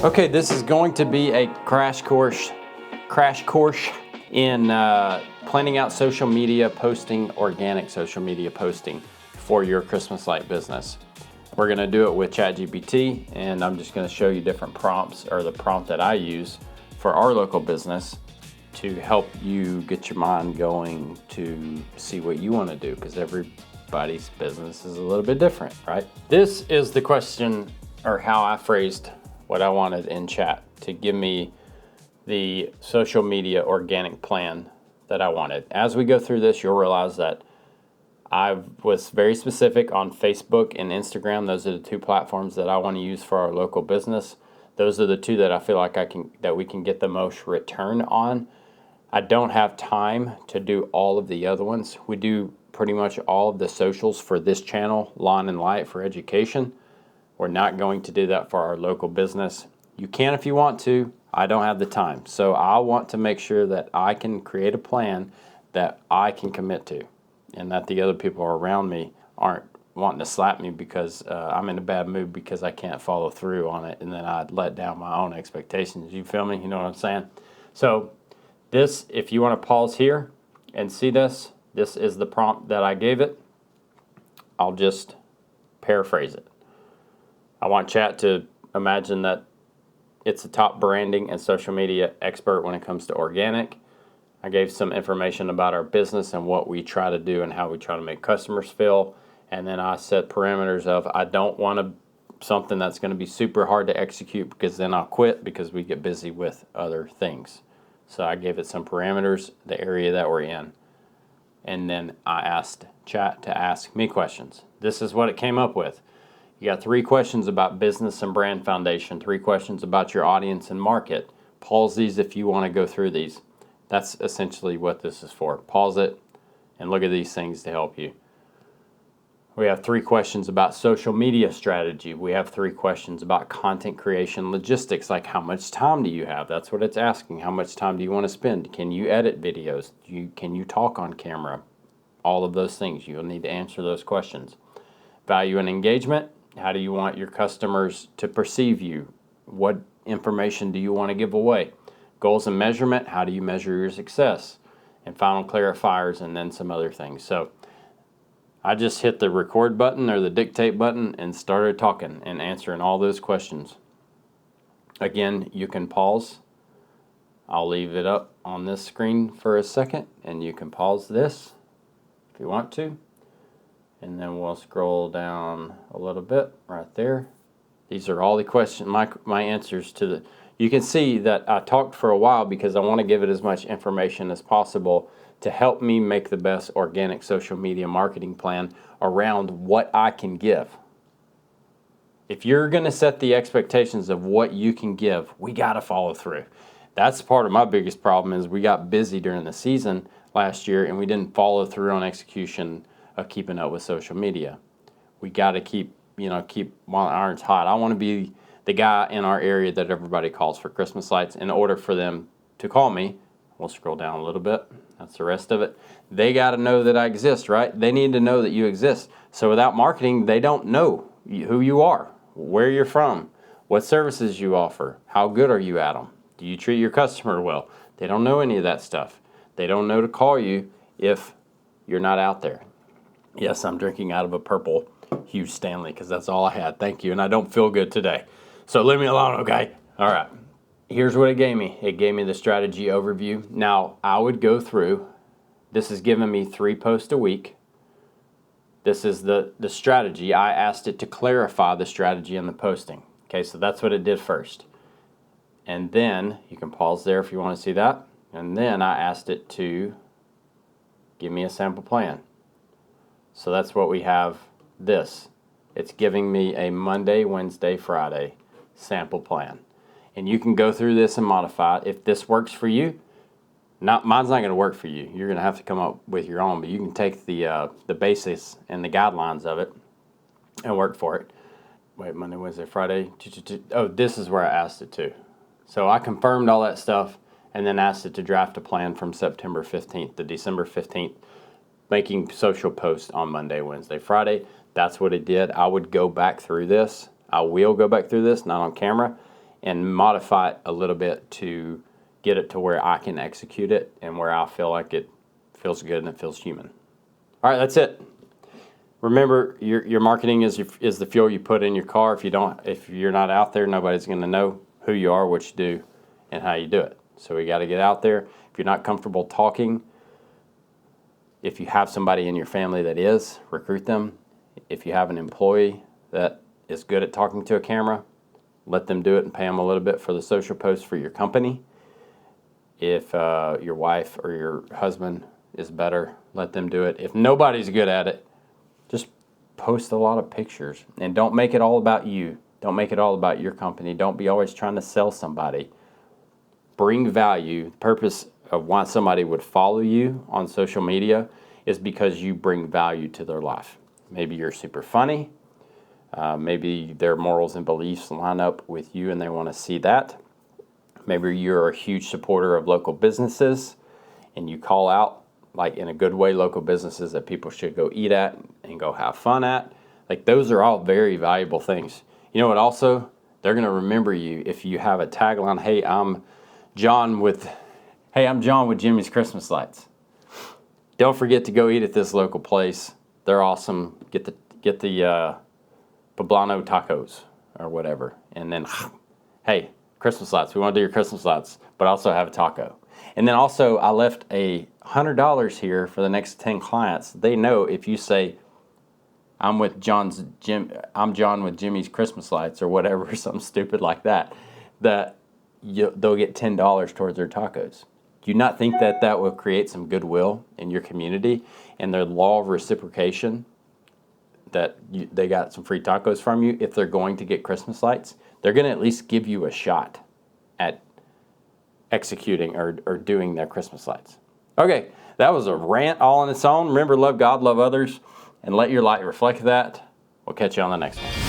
Okay, this is going to be a crash course in planning out social media posting, organic social media posting for your Christmas light business. We're going to do it with ChatGPT, and I'm just going to show you different prompts, or the prompt that I use for our local business to help you get your mind going to see what you want to do, because everybody's business is a little bit different, right? This is the question, or how I phrased what I wanted in chat to give me the social media organic plan that I wanted. As we go through this, you'll realize that I was very specific on Facebook and Instagram. Those are the two platforms that I want to use for our local business. Those are the two that I feel like we can get the most return on. I don't have time to do all of the other ones. We do pretty much all of the socials for this channel, Lawn and Light, for education. We're not going to do that for our local business. You can if you want to. I don't have the time. So I want to make sure that I can create a plan that I can commit to, and that the other people around me aren't wanting to slap me because I'm in a bad mood because I can't follow through on it, and then I'd let down my own expectations. You feel me? You know what I'm saying? So this, if you want to pause here and see this is the prompt that I gave it. I'll just paraphrase it. I want chat to imagine that it's a top branding and social media expert when it comes to organic. I gave some information about our business and what we try to do and how we try to make customers feel. And then I set parameters of, I don't want something that's going to be super hard to execute, because then I'll quit because we get busy with other things. So I gave it some parameters, the area that we're in. And then I asked chat to ask me questions. This is what it came up with. You got 3 questions about business and brand foundation, 3 questions about your audience and market. Pause these if you want to go through these. That's essentially what this is for. Pause it and look at these things to help you. We have 3 questions about social media strategy. We have 3 questions about content creation logistics, like how much time do you have? That's what it's asking. How much time do you want to spend? Can you edit videos? Can you talk on camera? All of those things. You'll need to answer those questions. Value and engagement. How do you want your customers to perceive you? What information do you want to give away? Goals and measurement. How do you measure your success? And final clarifiers, and then some other things. So I just hit the record button or the dictate button and started talking and answering all those questions. Again, you can pause. I'll leave it up on this screen for a second, and you can pause this if you want to. And then we'll scroll down a little bit right there. These are all the questions, my answers to the. You can see that I talked for a while because I want to give it as much information as possible to help me make the best organic social media marketing plan around what I can give. If you're going to set the expectations of what you can give, we got to follow through. That's part of my biggest problem, is we got busy during the season last year and we didn't follow through on execution of keeping up with social media. We got to keep while the iron's hot. I want to be the guy in our area that everybody calls for Christmas lights. In order for them to call me, we'll scroll down a little bit. That's the rest of it. They got to know that I exist, right? They need to know that you exist. So without marketing, they don't know who you are, where you're from, what services you offer, how good are you at them, do you treat your customer well? They don't know any of that stuff. They don't know to call you if you're not out there. Yes, I'm drinking out of a purple huge Stanley because that's all I had. Thank you. And I don't feel good today. So leave me alone, okay? All right. Here's what it gave me. It gave me the strategy overview. Now, I would go through. This is giving me 3 posts a week. This is the strategy. I asked it to clarify the strategy in the posting. Okay, so that's what it did first. And then, you can pause there if you want to see that. And then I asked it to give me a sample plan. So that's what we have this. It's giving me a Monday, Wednesday, Friday sample plan. And you can go through this and modify it. If this works for you, mine's not going to work for you. You're going to have to come up with your own, but you can take the basics and the guidelines of it and work for it. Wait, Monday, Wednesday, Friday. Oh, this is where I asked it to. So I confirmed all that stuff and then asked it to draft a plan from September 15th to December 15th, making social posts on Monday, Wednesday, Friday. That's what it did. I would go back through this. I will go back through this, not on camera, and modify it a little bit to get it to where I can execute it and where I feel like it feels good and it feels human. All right, that's it. Remember, your marketing is the fuel you put in your car. If you're not out there, nobody's going to know who you are, what you do, and how you do it. So we got to get out there. If you're not comfortable talking, if you have somebody in your family that is, recruit them. If you have an employee that is good at talking to a camera, let them do it and pay them a little bit for the social posts for your company. If your wife or your husband is better, let them do it. If nobody's good at it, just post a lot of pictures and don't make it all about you. Don't make it all about your company. Don't be always trying to sell somebody. Bring value. The purpose of why somebody would follow you on social media is because you bring value to their life. Maybe you're super funny. Maybe their morals and beliefs line up with you and they want to see that. Maybe you're a huge supporter of local businesses and you call out, like in a good way, local businesses that people should go eat at and go have fun at. Like those are all very valuable things. You know what also? They're going to remember you if you have a tagline, hey, I'm John with Jimmy's Christmas Lights. Don't forget to go eat at this local place. They're awesome. Get the poblano tacos or whatever. And then, hey, Christmas lights. We want to do your Christmas lights, but also have a taco. And then also, I left $100 here for the next 10 clients. They know if you say, I'm John with Jimmy's Christmas Lights or whatever, something stupid like that, they'll get $10 towards their tacos. Do you not think that will create some goodwill in your community and the law of reciprocation that they got some free tacos from you? If they're going to get Christmas lights, they're going to at least give you a shot at executing or doing their Christmas lights. Okay, that was a rant all on its own. Remember, love God, love others, and let your light reflect that. We'll catch you on the next one.